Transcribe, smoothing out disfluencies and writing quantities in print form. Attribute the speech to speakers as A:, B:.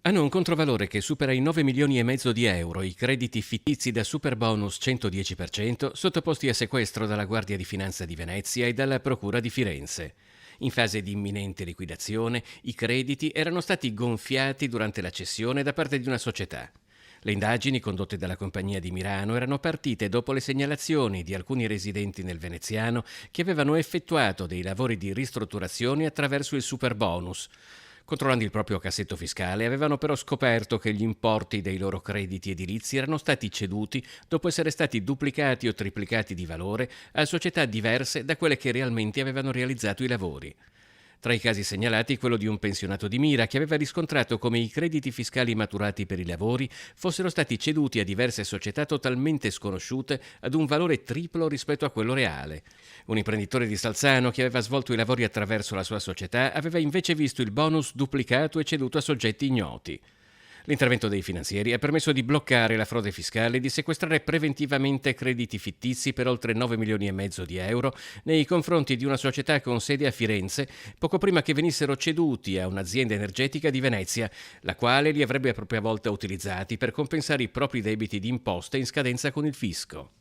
A: Hanno un controvalore che supera i 9 milioni e mezzo di euro i crediti fittizi da Superbonus 110% sottoposti a sequestro dalla Guardia di Finanza di Venezia e dalla Procura di Firenze. In fase di imminente liquidazione, i crediti erano stati gonfiati durante la cessione da parte di una società. Le indagini condotte dalla compagnia di Milano erano partite dopo le segnalazioni di alcuni residenti nel veneziano che avevano effettuato dei lavori di ristrutturazione attraverso il Superbonus. Controllando il proprio cassetto fiscale, avevano però scoperto che gli importi dei loro crediti edilizi erano stati ceduti dopo essere stati duplicati o triplicati di valore a società diverse da quelle che realmente avevano realizzato i lavori. Tra i casi segnalati quello di un pensionato di Mira che aveva riscontrato come i crediti fiscali maturati per i lavori fossero stati ceduti a diverse società totalmente sconosciute ad un valore triplo rispetto a quello reale. Un imprenditore di Salzano che aveva svolto i lavori attraverso la sua società aveva invece visto il bonus duplicato e ceduto a soggetti ignoti. L'intervento dei finanzieri ha permesso di bloccare la frode fiscale e di sequestrare preventivamente crediti fittizi per oltre 9 milioni e mezzo di euro nei confronti di una società con sede a Firenze, poco prima che venissero ceduti a un'azienda energetica di Venezia, la quale li avrebbe a propria volta utilizzati per compensare i propri debiti di imposte in scadenza con il fisco.